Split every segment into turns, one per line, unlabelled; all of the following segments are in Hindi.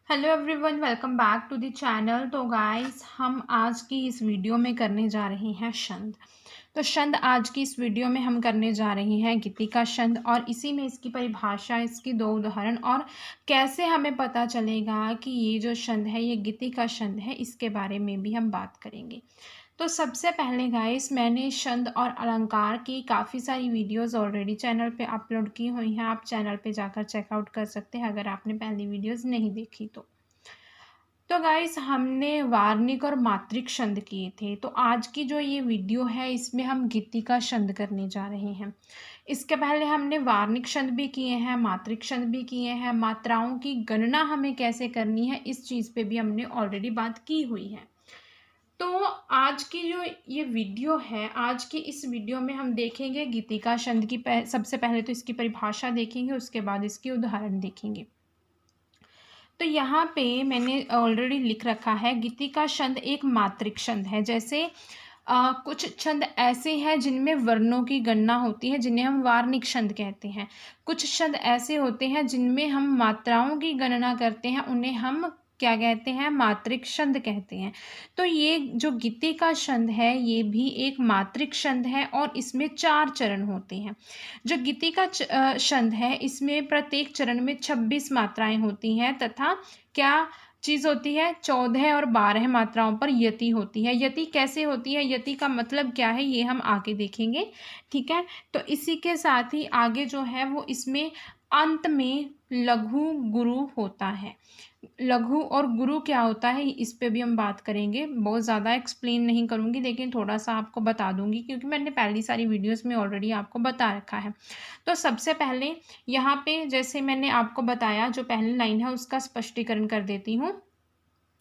Hello everyone, welcome back to the channel. तो गाइस, हम आज की इस वीडियो में करने जा रहे हैं छंद। तो छंद आज की इस वीडियो में हम करने जा रहे हैं गीति का छंद, और इसी में इसकी परिभाषा, इसकी दो उदाहरण और कैसे हमें पता चलेगा कि ये जो छंद है ये गीति का छंद है, इसके बारे में भी हम बात करेंगे। तो सबसे पहले गाइस, मैंने छंद और अलंकार की काफ़ी सारी वीडियोस ऑलरेडी चैनल पे अपलोड की हुई हैं। आप चैनल पे जाकर चेकआउट कर सकते हैं अगर आपने पहली वीडियोस नहीं देखी तो गाइस, हमने वार्णिक और मात्रिक छंद किए थे। तो आज की जो ये वीडियो है इसमें हम गीति का छंद करने जा रहे हैं। इसके पहले हमने वार्णिक छंद भी किए हैं, मात्रिक छंद भी किए हैं। मात्राओं की गणना हमें कैसे करनी है इस चीज़ पे भी हमने ऑलरेडी बात की हुई है। तो आज की जो ये वीडियो है, आज की इस वीडियो में हम देखेंगे गीति का छंद की सबसे पहले तो इसकी परिभाषा देखेंगे, उसके बाद इसकी उदाहरण देखेंगे। तो यहाँ पे मैंने ऑलरेडी लिख रखा है, गीति का छंद एक मात्रिक छंद है। जैसे कुछ छंद ऐसे हैं जिनमें वर्णों की गणना होती है, जिन्हें हम वार्णिक छंद कहते हैं। कुछ छंद ऐसे होते हैं जिनमें हम मात्राओं की गणना करते हैं, उन्हें हम क्या कहते हैं? मात्रिक छंद कहते हैं। तो ये जो गीति का छंद है ये भी एक मात्रिक छंद है, और इसमें 4 चरण होते हैं। जो गीति का छंद है इसमें प्रत्येक चरण में 26 मात्राएं होती हैं, तथा क्या चीज़ होती है? 14 और 12 मात्राओं पर यति होती है। यति कैसे होती है, यति का मतलब क्या है, ये हम आगे देखेंगे। ठीक है, तो इसी के साथ ही आगे जो है वो इसमें अंत में लघु गुरु होता है। लघु और गुरु क्या होता है इस पे भी हम बात करेंगे। बहुत ज़्यादा एक्सप्लेन नहीं करूँगी, लेकिन थोड़ा सा आपको बता दूंगी क्योंकि मैंने पहली सारी वीडियोस में ऑलरेडी आपको बता रखा है। तो सबसे पहले यहाँ पे जैसे मैंने आपको बताया, जो पहली लाइन है उसका स्पष्टीकरण कर देती हूँ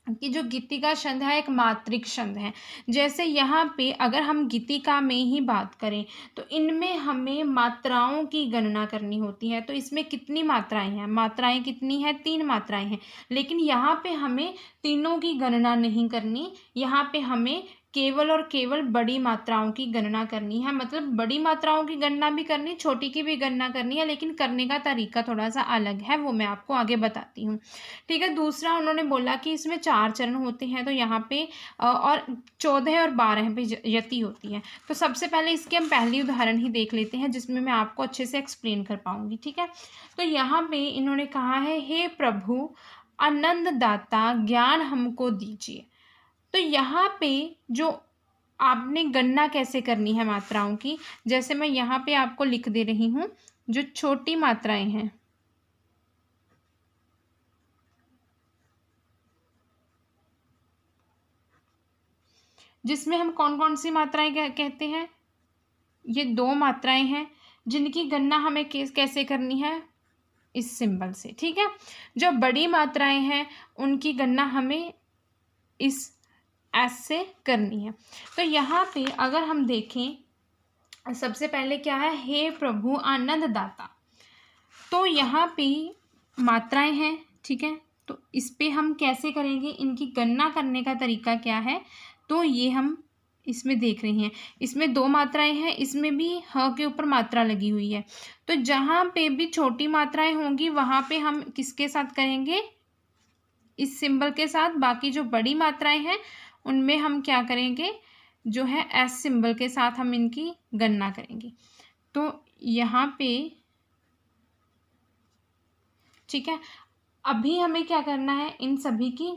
कि जो गीति का छंद है एक मात्रिक छंद है। जैसे यहाँ पे अगर हम गीतिका में ही बात करें तो इनमें हमें मात्राओं की गणना करनी होती है। तो इसमें कितनी मात्राएं हैं? मात्राएं कितनी हैं? 3 मात्राएं हैं। लेकिन यहाँ पे हमें तीनों की गणना नहीं करनी, यहाँ पे हमें केवल और केवल बड़ी मात्राओं की गणना करनी है। मतलब बड़ी मात्राओं की गणना भी करनी, छोटी की भी गणना करनी है, लेकिन करने का तरीका थोड़ा सा अलग है, वो मैं आपको आगे बताती हूँ। ठीक है, दूसरा उन्होंने बोला कि इसमें 4 चरण होते हैं, तो यहाँ पे और 14 और 12 पे यति होती है। तो सबसे पहले इसके हम पहली उदाहरण ही देख लेते हैं जिसमें मैं आपको अच्छे से एक्सप्लेन कर पाऊंगी। ठीक है, तो यहाँ पे इन्होंने कहा है, हे प्रभु आनंद दाता ज्ञान हमको दीजिए। तो यहाँ पे जो आपने गणना कैसे करनी है मात्राओं की, जैसे मैं यहाँ पे आपको लिख दे रही हूँ, जो छोटी मात्राएं हैं जिसमें हम कौन कौन सी मात्राएं कहते हैं, ये 2 मात्राएं हैं जिनकी गणना हमें कैसे करनी है, इस सिंबल से। ठीक है, जो बड़ी मात्राएं हैं उनकी गणना हमें इस एस से करनी है। तो यहाँ पे अगर हम देखें, सबसे पहले क्या है, हे प्रभु आनंद दाता। तो यहाँ पे मात्राएं हैं। ठीक है, तो इस पे हम कैसे करेंगे, इनकी गणना करने का तरीका क्या है, तो ये हम इसमें देख रहे हैं। इसमें 2 मात्राएं हैं, इसमें भी ह के ऊपर मात्रा लगी हुई है। तो जहाँ पे भी छोटी मात्राएं होंगी वहाँ पे हम किसके साथ करेंगे, इस सिंबल के साथ। बाकी जो बड़ी मात्राएं हैं उनमें हम क्या करेंगे, जो है एस सिंबल के साथ हम इनकी गणना करेंगे। तो यहाँ पे ठीक है, अभी हमें क्या करना है, इन सभी की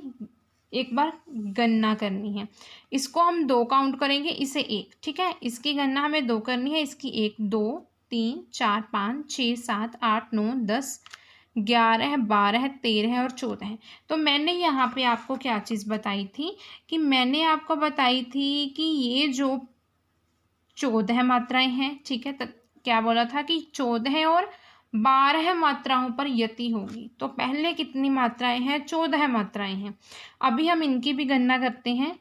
एक बार गणना करनी है। इसको हम 2 काउंट करेंगे, इसे 1। ठीक है, इसकी गणना हमें 2 करनी है, इसकी 1 2 3 4 5 6 7 8 9 10 11 12 13 और 14। तो मैंने यहाँ पे आपको क्या चीज़ बताई थी, कि मैंने आपको बताई थी कि ये जो 14 मात्राएं हैं, ठीक है, क्या बोला था कि 14 और 12 मात्राओं पर यति होगी। तो पहले कितनी मात्राएं हैं, 14 मात्राएं हैं। अभी हम इनकी भी गणना करते हैं।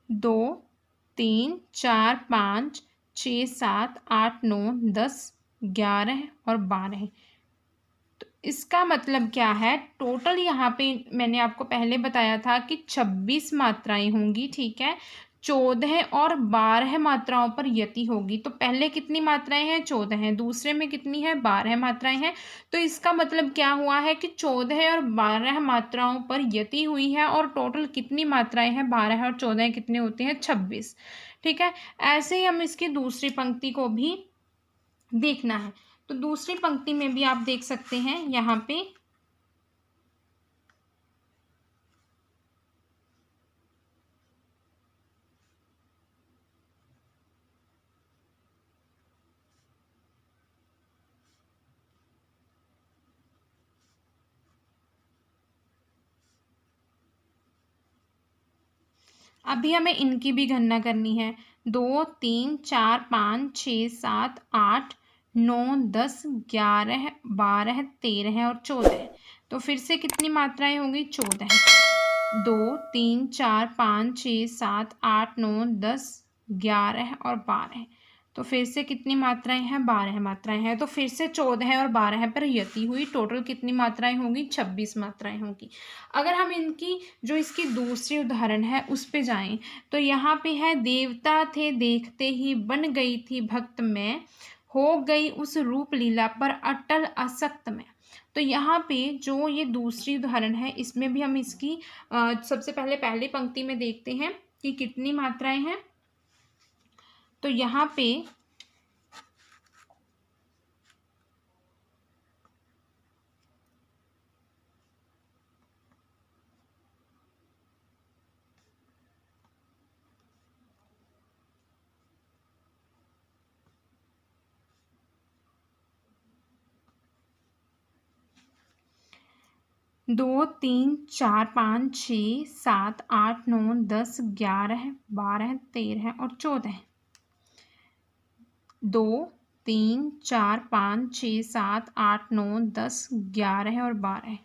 दो 3 4 5 6 7 8 9 10 11 और 12। तो इसका मतलब क्या है, टोटल यहाँ पे मैंने आपको पहले बताया था कि 26 मात्राएं होंगी। ठीक है, 14 और 12 मात्राओं पर यति होगी। तो पहले कितनी मात्राएं हैं? 14 हैं। दूसरे में कितनी है? 12 मात्राएं हैं। तो इसका मतलब क्या हुआ है कि 14 और 12 मात्राओं पर यति हुई है, और टोटल कितनी मात्राएं हैं? 12 और 14 कितने होते हैं? 26। ठीक है। ऐसे ही हम इसकी दूसरी पंक्ति को भी देखना है। तो दूसरी पंक्ति में भी आप देख सकते हैं यहाँ पे अभी हमें इनकी भी गणना करनी है। 2 3 4 5 6 7 8 9 10 11 12 13 और 14। तो फिर से कितनी मात्राएं होंगी? 14। 2 3 4 5 6 7 8 9 10 11 और 12। तो फिर से कितनी मात्राएं हैं? 12 मात्राएं हैं। तो फिर से 14 और 12 पर यति हुई। टोटल कितनी मात्राएं होंगी? 26 मात्राएं होंगी। अगर हम इनकी जो इसकी दूसरी उदाहरण है उस पे जाएं, तो यहाँ पे है, देवता थे देखते ही बन गई थी भक्त मैं, हो गई उस रूप लीला पर अटल आसक्त में। तो यहाँ पे जो ये दूसरी उदाहरण है, इसमें भी हम इसकी सबसे पहले पहली पंक्ति में देखते हैं कि कितनी मात्राएं हैं। तो यहाँ पे 2 3 4 5 6 7 8 9 10 11 12 13 और 14। 2 3 4 5 6 7 8 9 10 11 और 12।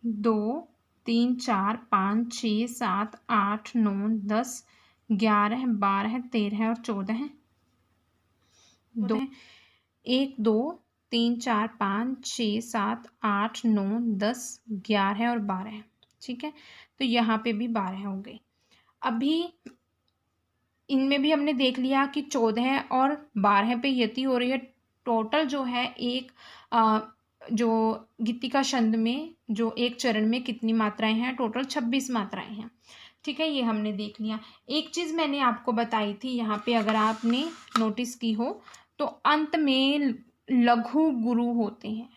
दो 3 4 5 6 7 8 9 10 11 12 13 और 14। 1 2 3 4 5 6 7 8 9 10 11 और 12। ठीक है। तो यहाँ पे भी 12 हो गए। अभी इनमें भी हमने देख लिया कि 14 और 12 पे यति हो रही है। टोटल जो है एक जो गीतिका छंद में जो एक चरण में कितनी मात्राएं हैं? टोटल 26 मात्राएं हैं। ठीक है, ये हमने देख लिया। एक चीज़ मैंने आपको बताई थी यहाँ पे, अगर आपने नोटिस की हो तो अंत में लघु गुरु होते हैं।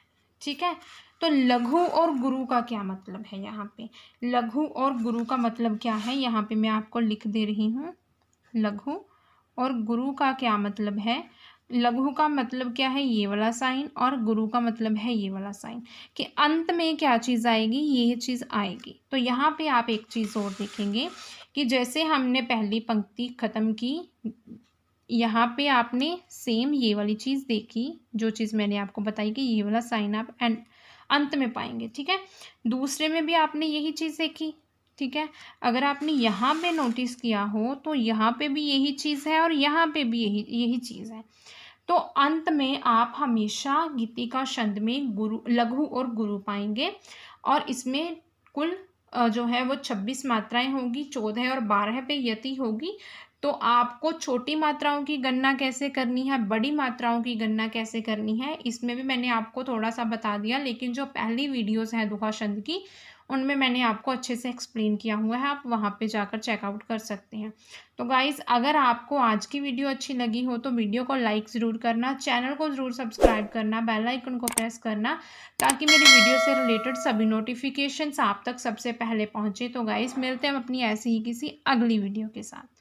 ठीक है, तो लघु और गुरु का क्या मतलब है? यहाँ पे लघु और गुरु का मतलब क्या है? यहाँ पे मैं आपको लिख दे रही हूँ। लघु और गुरु का क्या मतलब है? लघु का मतलब क्या है? ये वाला साइन, और गुरु का मतलब है ये वाला साइन, कि अंत में क्या चीज़ आएगी? ये चीज़ आएगी। तो यहाँ पे आप एक चीज़ और देखेंगे कि जैसे हमने पहली पंक्ति खत्म की, यहाँ पे आपने सेम ये वाली चीज़ देखी, जो चीज़ मैंने आपको बताई कि ये वाला साइन आप अंत में पाएंगे। ठीक है, दूसरे में भी आपने यही चीज़ देखी। ठीक है, अगर आपने यहाँ पे नोटिस किया हो तो यहाँ पे भी यही चीज़ है और यहाँ पे भी यही चीज़ है। तो अंत में आप हमेशा गीतिका छंद में गुरु, लघु और गुरु पाएंगे, और इसमें कुल जो है वो 26 मात्राएं होगी। 14 और 12 पे यति होगी। तो आपको छोटी मात्राओं की गणना कैसे करनी है, बड़ी मात्राओं की गणना कैसे करनी है, इसमें भी मैंने आपको थोड़ा सा बता दिया। लेकिन जो पहली वीडियोस हैं दुहा छंद की, उनमें मैंने आपको अच्छे से एक्सप्लेन किया हुआ है, आप वहाँ पे जाकर चेकआउट कर सकते हैं। तो गाइज़, अगर आपको आज की वीडियो अच्छी लगी हो तो वीडियो को लाइक ज़रूर करना, चैनल को ज़रूर सब्सक्राइब करना, बेल आइकन को प्रेस करना, ताकि मेरी वीडियो से रिलेटेड सभी नोटिफिकेशंस आप तक सबसे पहले पहुँचे। तो गाइज़, मिलते हैं अपनी ऐसी ही किसी अगली वीडियो के साथ।